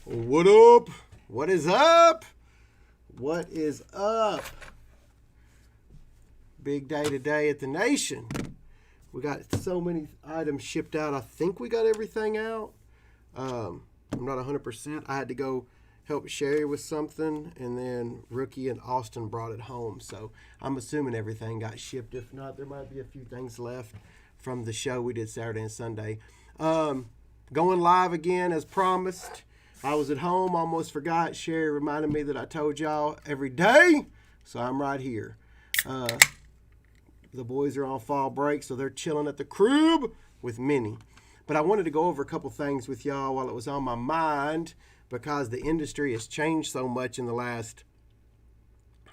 What up? What is up? What is up? Big day today at the Nation. We got so many items shipped out. I think we got everything out. I'm not 100%. I had to go help Sherry with something, and then Rookie and Austin brought it home. So I'm assuming everything got shipped. If not, there might be a few things left from the show we did Saturday and Sunday. Going live again as promised. I was at home, almost forgot. Sherry reminded me that I told y'all every day, so I'm right here. The boys are on fall break, so they're chilling at the crib with Minnie. But I wanted to go over a couple things with y'all while it was on my mind because the industry has changed so much in the last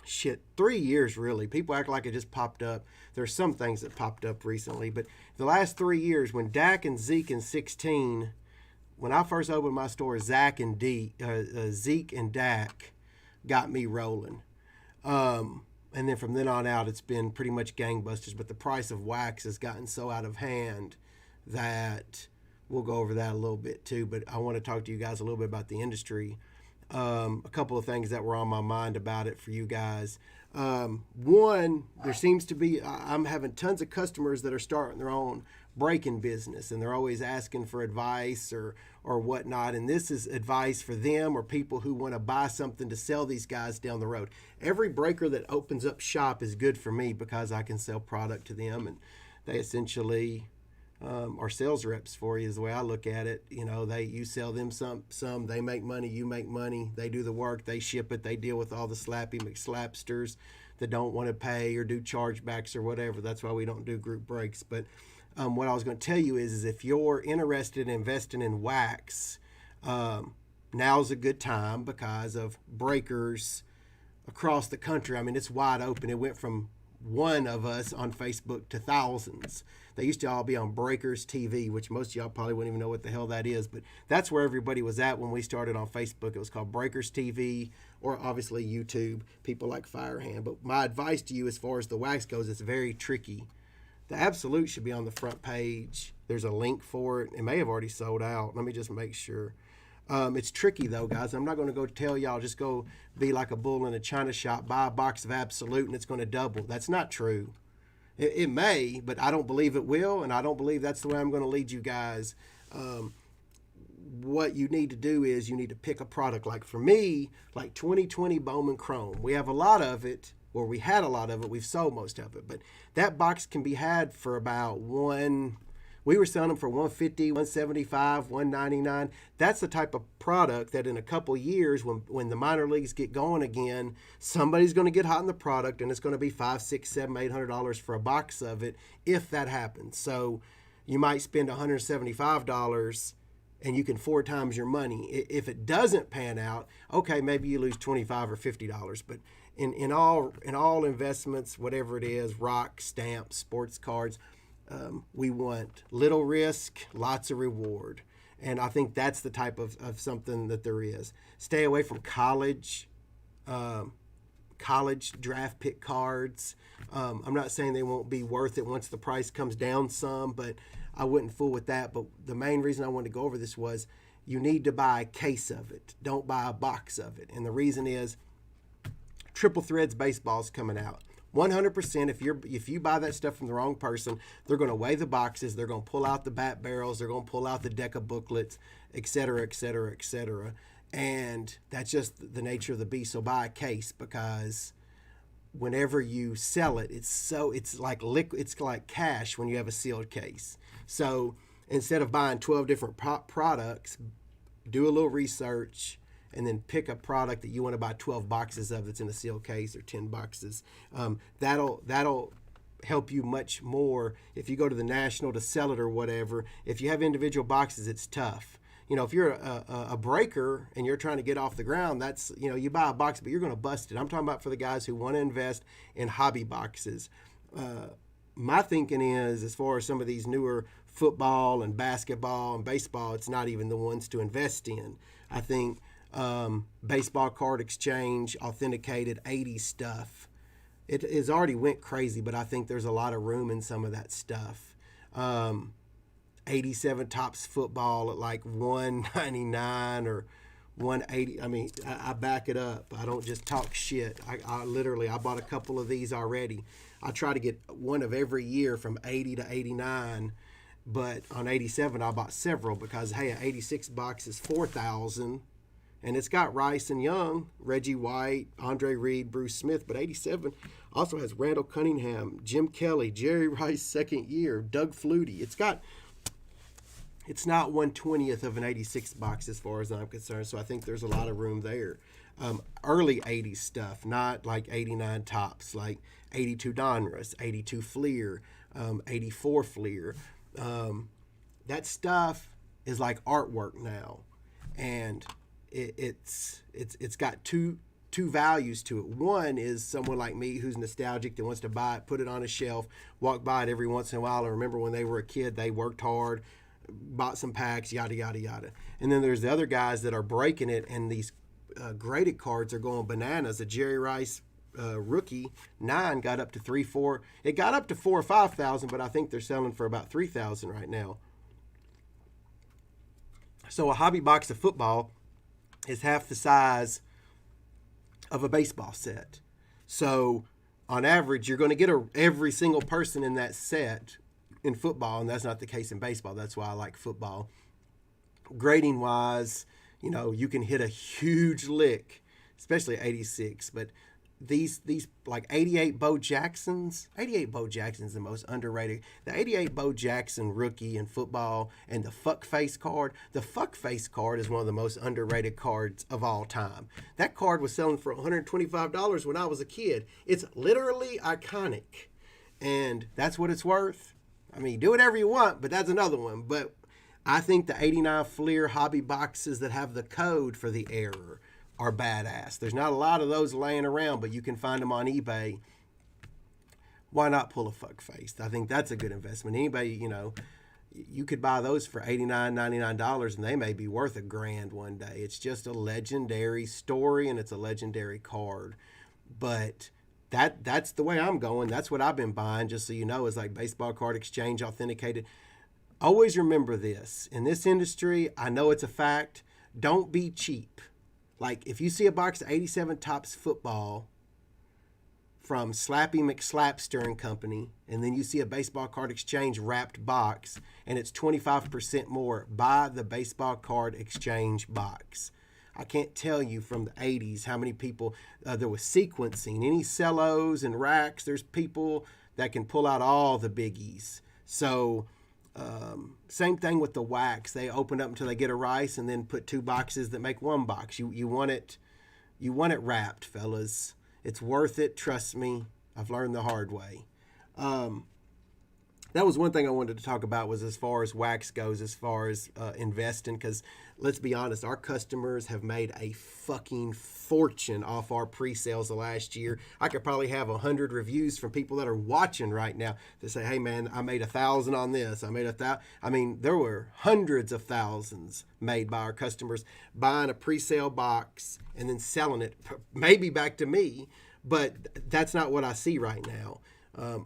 3 years, really. People act like it just popped up. There's some things that popped up recently, but the last 3 years, when Dak and Zeke in 16, when I first opened my store, Zeke and Dak got me rolling. And then from then on out, it's been pretty much gangbusters. But the price of wax has gotten so out of hand that we'll go over that a little bit too. But I want to talk to you guys a little bit about the industry. A couple of things that were on my mind about it for you guys. One, there seems to be, I'm having tons of customers that are starting their own break-in business, and they're always asking for advice or whatnot. And this is advice for them or people who want to buy something to sell these guys down the road. Every breaker that opens up shop is good for me because I can sell product to them, and they essentially are sales reps for you is the way I look at it. You know, you sell them some, they make money, you make money, they do the work, they ship it, they deal with all the slappy McSlapsters that don't want to pay or do chargebacks or whatever. That's why we don't do group breaks. But what I was going to tell you is if you're interested in investing in wax, now's a good time because of breakers across the country. I mean, it's wide open. It went from one of us on Facebook to thousands. They used to all be on Breakers TV, which most of y'all probably wouldn't even know what the hell that is, but that's where everybody was at when we started on Facebook. It was called Breakers TV, or obviously YouTube, people like Firehand. But my advice to you as far as the wax goes, it's very tricky. The Absolute should be on the front page. There's a link for it. It may have already sold out. Let me just make sure. It's tricky though, guys. I'm not going to go tell y'all just go be like a bull in a china shop, buy a box of Absolute and it's going to double. That's not true. It may, but I don't believe it will, and I don't believe that's the way I'm going to lead you guys. What you need to do is you need to pick a product. Like for me, like 2020 Bowman Chrome. We have a lot of it, or we had a lot of it. We've sold most of it, but that box can be had for about we were selling them for $150, $175, $199. That's the type of product that in a couple years, when the minor leagues get going again, somebody's going to get hot in the product, and it's going to be $500, $600, $700, $800 for a box of it, if that happens. So you might spend $175, and you can 4 times your money. If it doesn't pan out, okay, maybe you lose $25 or $50. But in all investments, whatever it is, rock, stamps, sports cards, we want little risk, lots of reward. And I think that's the type of something that there is. Stay away from college draft pick cards. I'm not saying they won't be worth it once the price comes down some, but I wouldn't fool with that. But the main reason I wanted to go over this was you need to buy a case of it. Don't buy a box of it. And the reason is Triple Threads baseball's coming out. 100%. If you buy that stuff from the wrong person, they're going to weigh the boxes, they're going to pull out the bat barrels, they're going to pull out the deck of booklets, etc., etc., etc. And that's just the nature of the beast. So buy a case, because whenever you sell it, it's like liquid, it's like cash when you have a sealed case. So instead of buying 12 different products, do a little research and then pick a product that you want to buy 12 boxes of that's in a sealed case, or 10 boxes. That'll help you much more if you go to the National to sell it or whatever. If you have individual boxes, it's tough. You know, if you're a breaker and you're trying to get off the ground, that's, you know, you buy a box, but you're going to bust it. I'm talking about for the guys who want to invest in hobby boxes. My thinking is, as far as some of these newer football and basketball and baseball, it's not even the ones to invest in. I think baseball card exchange, authenticated 80s stuff, it has already went crazy, but I think there's a lot of room in some of that stuff. 87 Tops football at like $199 or 180. I mean, I back it up. I don't just talk shit. I literally, I bought a couple of these already. I try to get one of every year from 80 to 89, but on 87 I bought several because hey, an 86 box is 4,000, and it's got Rice and Young, Reggie White, Andre Reed, Bruce Smith, but 87 also has Randall Cunningham, Jim Kelly, Jerry Rice second year, Doug Flutie. It's not 1/20th of an 86 box as far as I'm concerned, so I think there's a lot of room there. Early 80s stuff, not like 89 tops, like 82 Donruss, 82 Fleer, 84 Fleer. That stuff is like artwork now, and it's got two values to it. One is someone like me who's nostalgic that wants to buy it, put it on a shelf, walk by it every once in a while, and remember when they were a kid, they worked hard, bought some packs, yada, yada, yada. And then there's the other guys that are breaking it, and these graded cards are going bananas. The Jerry Rice rookie 9 got up to 3-4. It got up to 4,000 or 5,000, but I think they're selling for about 3,000 right now. So a hobby box of football is half the size of a baseball set. So on average, you're going to get every single person in that set in football, and that's not the case in baseball. That's why I like football. Grading wise, you can hit a huge lick, especially 86, but these like 88 Bo Jacksons. 88 Bo Jackson's the most underrated. The 88 Bo Jackson rookie in football and the fuck face card. The fuck face card is one of the most underrated cards of all time. That card was selling for $125 when I was a kid. It's literally iconic, and that's what it's worth. I mean, do whatever you want, but that's another one. But I think the 89 Fleer hobby boxes that have the code for the error are badass. There's not a lot of those laying around, but you can find them on eBay. Why not pull a fuck face? I think that's a good investment. Anybody, you could buy those for $89, $99, and they may be worth $1,000 one day. It's just a legendary story, and it's a legendary card. But that's the way I'm going. That's what I've been buying, just so you know, is like baseball card exchange authenticated. Always remember this. In this industry, I know it's a fact. Don't be cheap. Like, if you see a box of 87 Topps football from Slappy McSlapster and Company, and then you see a baseball card exchange wrapped box, and it's 25% more, buy the baseball card exchange box. I can't tell you from the 80s how many people, there was sequencing, any cellos and racks, there's people that can pull out all the biggies. So same thing with the wax. They open up until they get a Rice and then put 2 boxes that make 1 box. You want it wrapped, fellas. It's worth it. Trust me. I've learned the hard way. That was one thing I wanted to talk about, was as far as wax goes, as far as investing, because let's be honest, our customers have made a fucking fortune off our pre-sales the last year. I could probably have 100 reviews from people that are watching right now that say, hey man, I made 1,000 on this. I made 1,000. I mean, there were hundreds of thousands made by our customers buying a pre-sale box and then selling it, maybe back to me, but that's not what I see right now.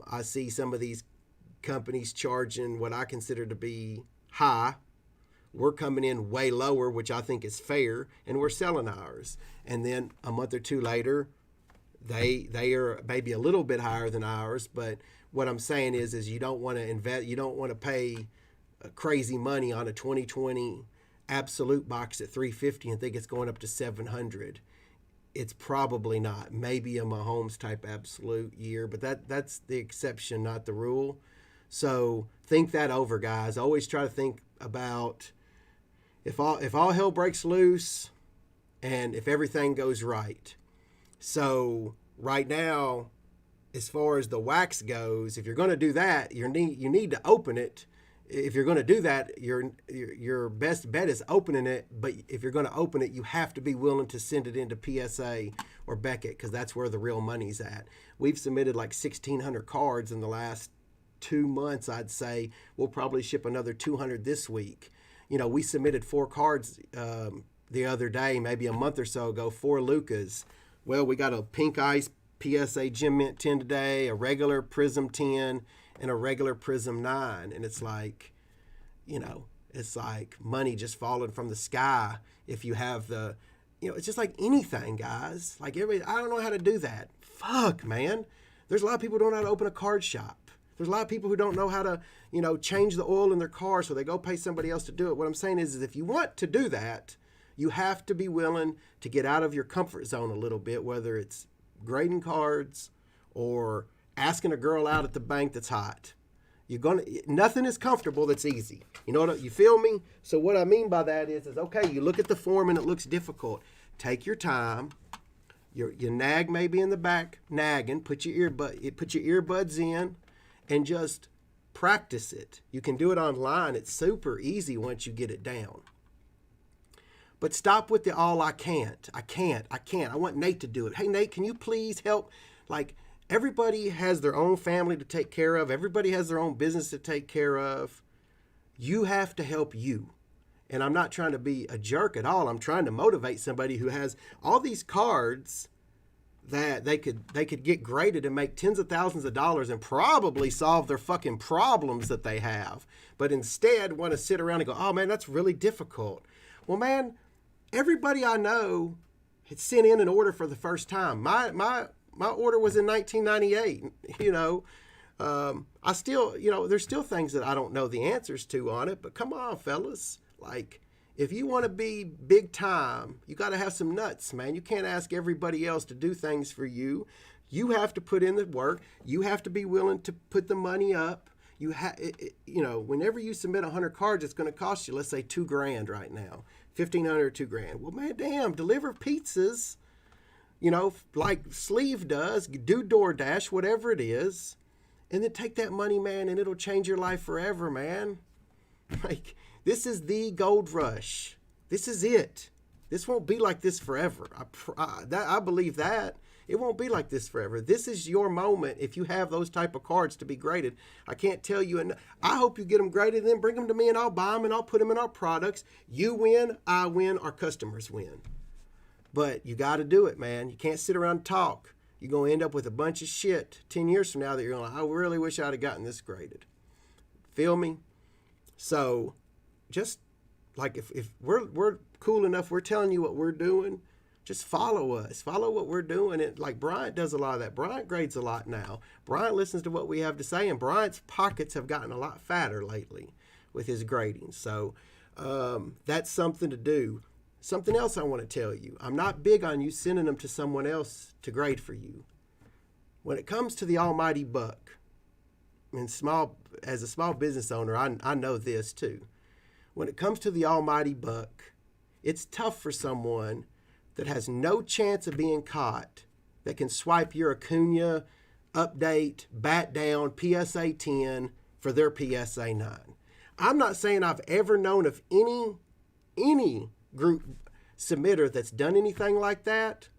I see some of these companies charging what I consider to be high. We're coming in way lower, which I think is fair, and we're selling ours. And then a month or two later, they are maybe a little bit higher than ours. But what I'm saying is you don't want to invest, you don't want to pay crazy money on a 2020 Absolute box at $350 and think it's going up to $700. It's probably not. Maybe a Mahomes type Absolute year, but that's the exception, not the rule. So think that over, guys. Always try to think about if all hell breaks loose and if everything goes right. So right now, as far as the wax goes, if you're going to do that, you need to open it. If you're going to do that, your best bet is opening it. But if you're going to open it, you have to be willing to send it into PSA or Beckett, because that's where the real money's at. We've submitted like 1,600 cards in the last 2 months. I'd say we'll probably ship another 200 this week. We submitted 4 cards the other day, maybe a month or so ago, 4 Lucas. Well, we got a Pink Ice PSA Gem Mint 10 today, a regular Prism 10, and a regular Prism 9. And it's like, It's like money just falling from the sky if you have the, it's just like anything, guys. Like everybody, I don't know how to do that. Fuck, man. There's a lot of people who don't know how to open a card shop. There's a lot of people who don't know how to, change the oil in their car, so they go pay somebody else to do it. What I'm saying is if you want to do that, you have to be willing to get out of your comfort zone a little bit, whether it's grading cards or asking a girl out at the bank that's hot. Nothing is comfortable that's easy. You feel me? So what I mean by that is okay, you look at the form and it looks difficult. Take your time. Your nag may be in the back nagging. Put your earbuds in and just practice it. You can do it online. It's super easy once you get it down. But stop with the all I can't. I can't. I want Nate to do it. Hey, Nate, can you please help? Like, everybody has their own family to take care of. Everybody has their own business to take care of. You have to help you. And I'm not trying to be a jerk at all. I'm trying to motivate somebody who has all these cards that they could get graded and make tens of thousands of dollars and probably solve their fucking problems that they have. But instead want to sit around and go, oh man, that's really difficult. Well, man, everybody I know had sent in an order for the first time. My order was in 1998, I still, there's still things that I don't know the answers to on it, but come on, fellas. Like, if you want to be big time, you got to have some nuts, man. You can't ask everybody else to do things for you. You have to put in the work. You have to be willing to put the money up. Whenever you submit 100 cards, it's going to cost you, let's say, $2,000 right now, $1,500 or $2,000. Well, man, damn, deliver pizzas, like Sleeve does, do DoorDash, whatever it is, and then take that money, man, and it'll change your life forever, man. Like, this is the gold rush. This is it. This won't be like this forever. I believe that. It won't be like this forever. This is your moment if you have those type of cards to be graded. I can't tell you. And I hope you get them graded and then bring them to me and I'll buy them and I'll put them in our products. You win, I win, our customers win. But you got to do it, man. You can't sit around and talk. You're going to end up with a bunch of shit 10 years from now that you're going, I really wish I'd have gotten this graded. Feel me? So just like if we're cool enough, we're telling you what we're doing, just follow us. Follow what we're doing. It like Bryant does a lot of that. Bryant grades a lot now. Bryant listens to what we have to say, and Bryant's pockets have gotten a lot fatter lately with his grading. So that's something to do. Something else I want to tell you. I'm not big on you sending them to someone else to grade for you. When it comes to the almighty buck, and as a small business owner, I know this too. When it comes to the almighty buck, it's tough for someone that has no chance of being caught, that can swipe your Acuna update, bat down, PSA 10 for their PSA 9. I'm not saying I've ever known of any group submitter that's done anything like that,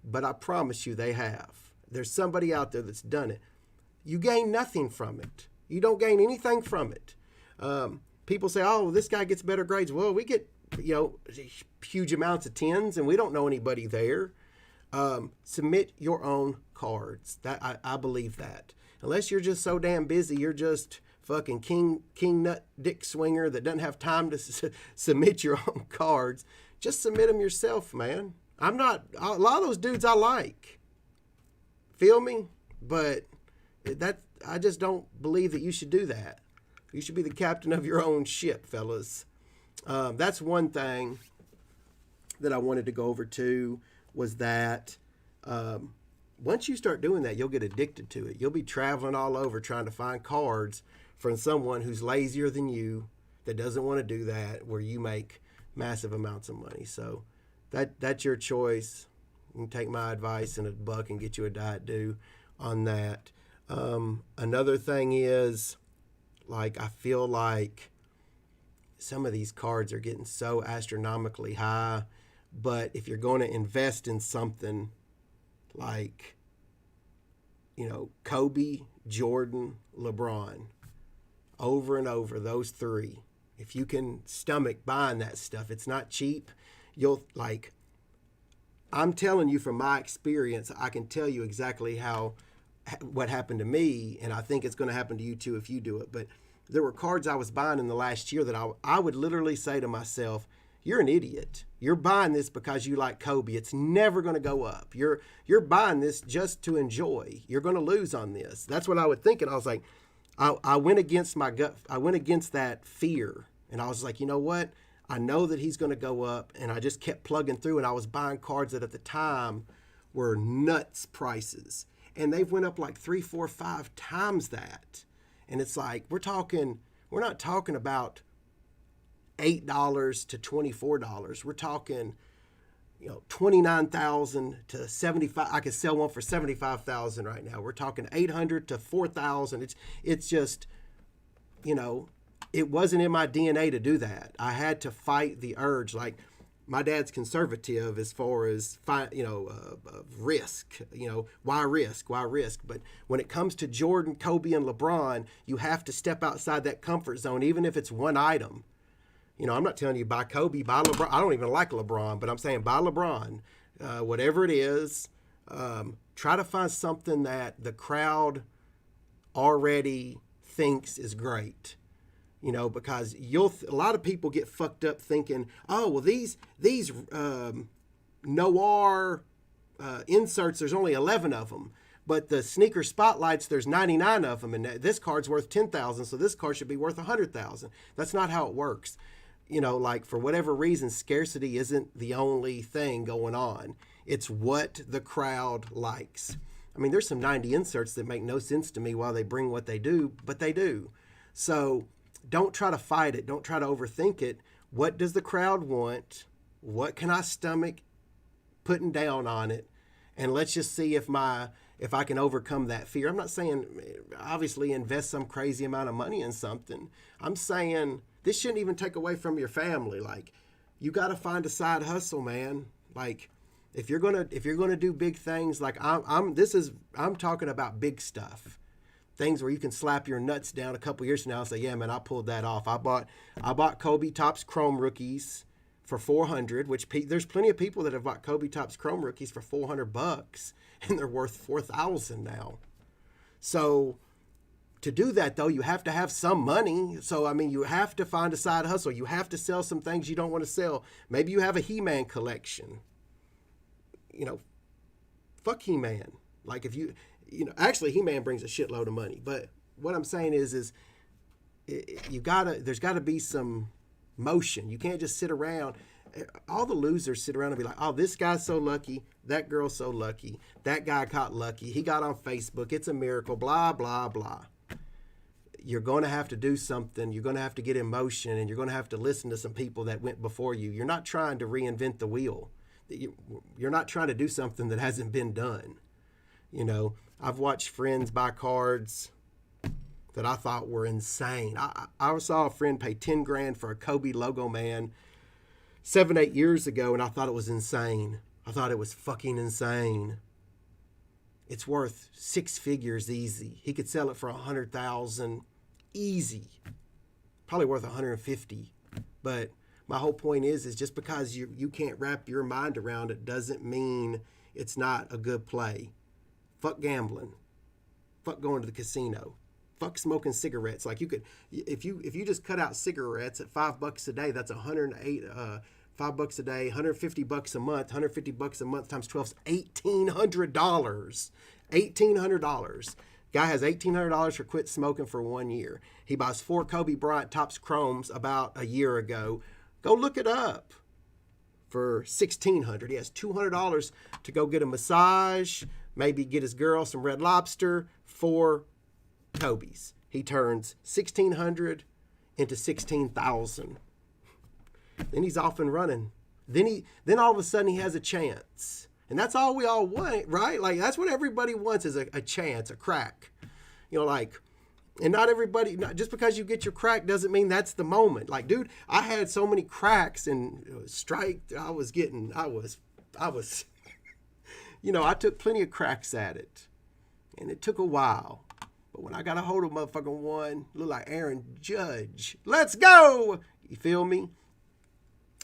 but I promise you they have. There's somebody out there that's done it. You gain nothing from it. You don't gain anything from it. People say, oh, this guy gets better grades. Well, we get, huge amounts of 10s and we don't know anybody there. Submit your own cards. That I believe that. Unless you're just so damn busy, you're just fucking king nut dick swinger that doesn't have time to submit your own cards. Just submit them yourself, man. A lot of those dudes I like. Feel me? But I just don't believe that you should do that. You should be the captain of your own ship, fellas. That's one thing that I wanted to go over too, was that once you start doing that, you'll get addicted to it. You'll be traveling all over trying to find cards from someone who's lazier than you, that doesn't want to do that, where you make massive amounts of money. So that's your choice. You can take my advice and a buck and get you a Diet Dew on that. Another thing is, like, I feel like some of these cards are getting so astronomically high, but if you're going to invest in something like, Kobe, Jordan, LeBron, over and over, those three, if you can stomach buying that stuff, it's not cheap. I'm telling you from my experience, I can tell you exactly what happened to me, and I think it's going to happen to you too if you do it. But there were cards I was buying in the last year that I would literally say to myself, you're an idiot. You're buying this because you like Kobe. It's never going to go up. You're buying this just to enjoy. You're going to lose on this. That's what I would think. And I was like, I went against my gut. I went against that fear. And I was like, you know what? I know that he's going to go up. And I just kept plugging through. And I was buying cards that at the time were nuts prices. And they've went up like 3, 4, 5 times that. And it's like, we're not talking about $8 to $24. We're talking, $29,000 to $75,000. I could sell one for $75,000 right now. We're talking $800 to $4,000. It's just, it wasn't in my DNA to do that. I had to fight the urge. Like, my dad's conservative as far as risk. Why risk? Why risk? But when it comes to Jordan, Kobe, and LeBron, you have to step outside that comfort zone, even if it's one item. I'm not telling you buy Kobe, buy LeBron. I don't even like LeBron, but I'm saying buy LeBron. Whatever it is, try to find something that the crowd already thinks is great. Because a lot of people get fucked up thinking, oh, well, these Noir inserts, there's only 11 of them. But the sneaker spotlights, there's 99 of them, and this card's worth $10,000, so this card should be worth $100,000. That's not how it works. For whatever reason, scarcity isn't the only thing going on. It's what the crowd likes. I mean, there's some 90 inserts that make no sense to me why they bring what they do, but they do. So don't try to fight it. Don't try to overthink it. What does the crowd want? What can I stomach putting down on it? And let's just see if I can overcome that fear. I'm not saying, obviously, invest some crazy amount of money in something. I'm saying this shouldn't even take away from your family. Like, you got to find a side hustle, man. Like, if you're gonna do big things, like I'm talking about big stuff. Things where you can slap your nuts down a couple years from now and say, yeah, man, I pulled that off. I bought Kobe Topps Chrome rookies for $400, which there's plenty of people that have bought Kobe Topps Chrome rookies for $400, and they're worth $4,000 now. So to do that, though, you have to have some money. So, I mean, you have to find a side hustle. You have to sell some things you don't want to sell. Maybe you have a He-Man collection. Fuck He-Man. Like, if actually, He-Man brings a shitload of money. But what I'm saying is there's gotta be some motion. You can't just sit around. All the losers sit around and be like, oh, this guy's so lucky. That girl's so lucky. That guy got lucky. He got on Facebook. It's a miracle. Blah, blah, blah. You're going to have to do something. You're going to have to get in motion, and you're going to have to listen to some people that went before you. You're not trying to reinvent the wheel. You're not trying to do something that hasn't been done. I've watched friends buy cards that I thought were insane. I saw a friend pay $10,000 for a Kobe logo man 7-8 years ago, and I thought it was insane. I thought it was fucking insane. It's worth 6 figures easy. He could sell it for $100,000 easy. Probably worth $150. But my whole point is just because you can't wrap your mind around it doesn't mean it's not a good play. Fuck gambling. Fuck going to the casino. Fuck smoking cigarettes. Like, you could, if you just cut out cigarettes at $5 a day, that's $108. $5 a day, $150 a month. $150 a month times 12 is $1,800. $1,800. Guy has $1,800 for quit smoking for 1 year. He buys 4 Kobe Bryant Topps Chromes about a year ago. Go look it up. For $1,600. He has $200 to go get a massage, maybe get his girl some Red Lobster, 4 Kobe's. He turns $1,600 into $16,000. Then he's off and running. Then all of a sudden he has a chance. And that's all we all want, right? Like, that's what everybody wants, is a chance, a crack. And not everybody, just because you get your crack doesn't mean that's the moment. Like, dude, I had so many cracks and strike. I took plenty of cracks at it. And it took a while. But when I got a hold of motherfucking one, look like Aaron Judge. Let's go! You feel me?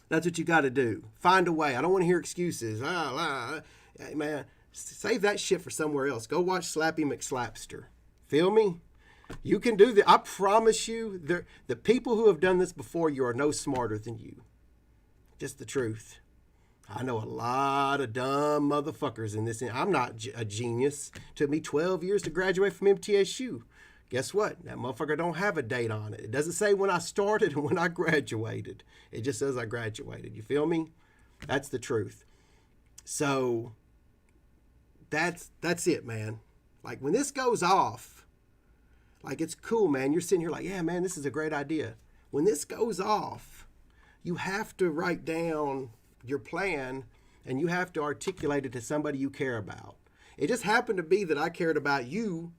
That's what you got to do. Find a way. I don't want to hear excuses. Hey, man, save that shit for somewhere else. Go watch Slappy McSlapster. Feel me? You can do that. I promise you, the people who have done this before you are no smarter than you. Just the truth. I know a lot of dumb motherfuckers in this. I'm not a genius. It took me 12 years to graduate from MTSU. Guess what? That motherfucker don't have a date on it. It doesn't say when I started and when I graduated. It just says I graduated. You feel me? That's the truth. So that's it, man. Like when this goes off, like it's cool, man. You're sitting here like, yeah, man, this is a great idea. When this goes off, you have to write down your plan and you have to articulate it to somebody you care about. It just happened to be that I cared about you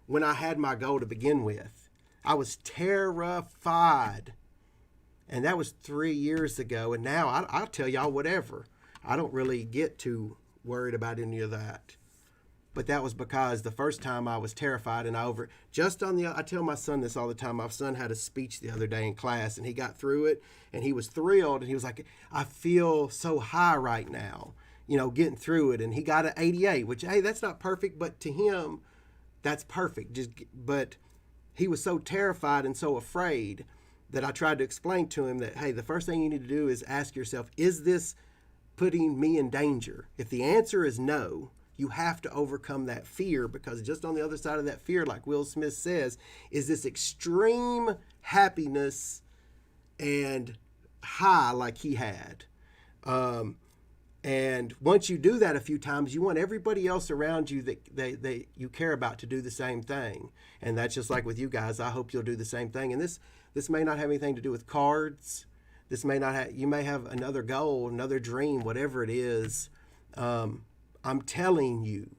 when I had my goal to begin with. I was terrified. And that was 3 years ago. And now I'll tell y'all whatever. I don't really get too worried about any of that. But that was because the first time I was terrified and I tell my son this all the time. My son had a speech the other day in class and he got through it and he was thrilled and he was like, I feel so high right now, getting through it. And he got an 88, which, hey, that's not perfect, but to him, that's perfect. But he was so terrified and so afraid that I tried to explain to him that, hey, the first thing you need to do is ask yourself, is this putting me in danger? If the answer is no, you have to overcome that fear, because just on the other side of that fear, like Will Smith says, is this extreme happiness and high like he had. And once you do that a few times, you want everybody else around you that you care about to do the same thing. And that's just like with you guys. I hope you'll do the same thing. And this may not have anything to do with cards. This may not have, you may have another goal, another dream, whatever it is. I'm telling you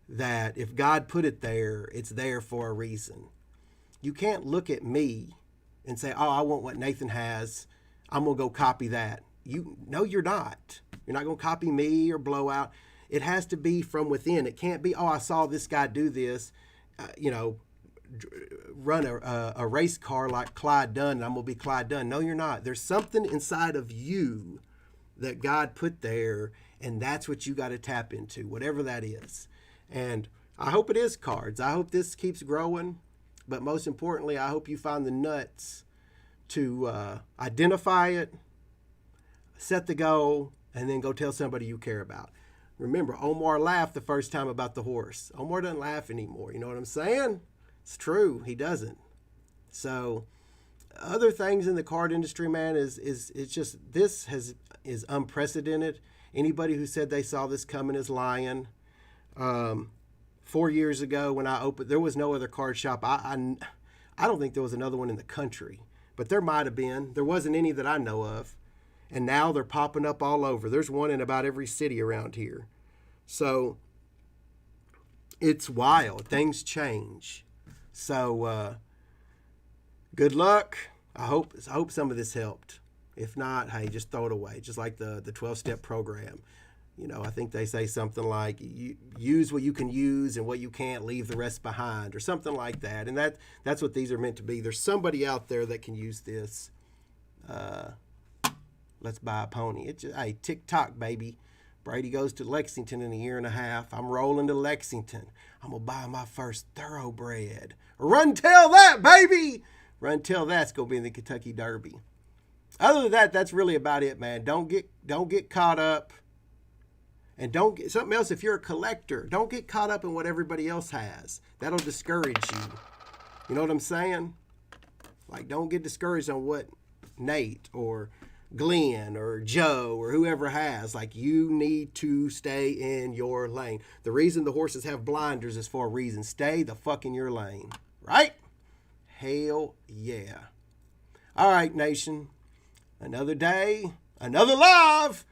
that if God put it there, it's there for a reason. You can't look at me and say, oh, I want what Nathan has. I'm going to go copy that. No, you're not. You're not going to copy me or Blowout. It has to be from within. It can't be, oh, I saw this guy do this, run a race car like Clyde Dunn, and I'm going to be Clyde Dunn. No, you're not. There's something inside of you that God put there, and that's what you got to tap into, whatever that is. And I hope it is cards. I hope this keeps growing. But most importantly, I hope you find the nuts to identify it, set the goal, and then go tell somebody you care about. Remember, Omar laughed the first time about the horse. Omar doesn't laugh anymore. You know what I'm saying? It's true. He doesn't. So other things in the card industry, man, is just, this is unprecedented. Anybody who said they saw this coming is lying. 4 years ago when I opened, there was no other card shop. I don't think there was another one in the country, but there might have been. There wasn't any that I know of. And now they're popping up all over. There's one in about every city around here. So it's wild. Things change. So good luck. I hope some of this helped. If not, hey, just throw it away. Just like the 12-step program. I think they say something like, use what you can use and what you can't, leave the rest behind, or something like that. And that's what these are meant to be. There's somebody out there that can use this. Let's buy a pony. It's just, hey, tick-tock, baby. Brady goes to Lexington in a year and a half. I'm rolling to Lexington. I'm going to buy my first thoroughbred. Run tell that, baby! Run tell that's going to be in the Kentucky Derby. Other than that, that's really about it, man. Don't get caught up. And don't get something else. If you're a collector, don't get caught up in what everybody else has. That'll discourage you. You know what I'm saying? Like, don't get discouraged on what Nate or Glenn or Joe or whoever has. Like, you need to stay in your lane. The reason the horses have blinders is for a reason. Stay the fuck in your lane. Right? Hell yeah. All right, nation. Another day, another live.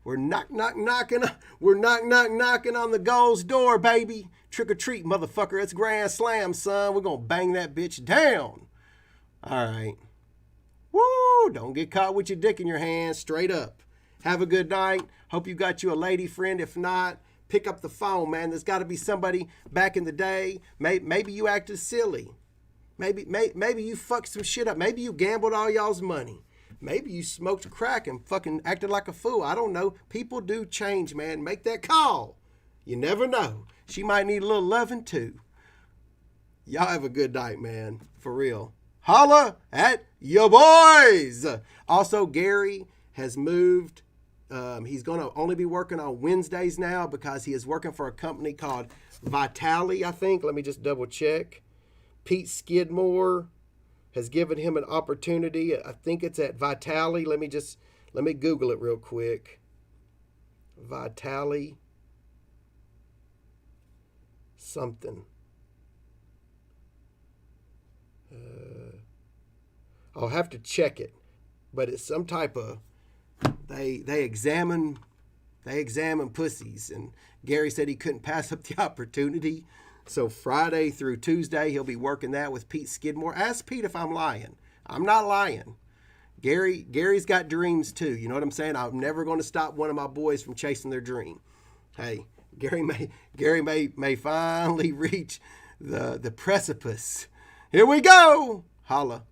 We're knocking on the goal's door, baby. Trick or treat, motherfucker. It's Grand Slam, son. We're gonna bang that bitch down. All right. Woo! Don't get caught with your dick in your hand. Straight up. Have a good night. Hope you got you a lady friend. If not, pick up the phone, man. There's got to be somebody back in the day. Maybe you acted silly. Maybe you fucked some shit up. Maybe you gambled all y'all's money. Maybe you smoked crack and fucking acted like a fool. I don't know. People do change, man. Make that call. You never know. She might need a little loving too. Y'all have a good night, man. For real. Holla at your boys. Also, Gary has moved. He's going to only be working on Wednesdays now because he is working for a company called Vitali, I think. Let me just double check. Pete Skidmore has given him an opportunity. I think it's at Vitali. Let me Google it real quick. Vitali something. I'll have to check it, but it's some type of they examine pussies, and Gary said he couldn't pass up the opportunity. So Friday through Tuesday he'll be working that with Pete Skidmore. Ask Pete if I'm lying. I'm not lying. Gary's got dreams too. You know what I'm saying? I'm never going to stop one of my boys from chasing their dream. Hey, Gary may finally reach the precipice. Here we go. Holla.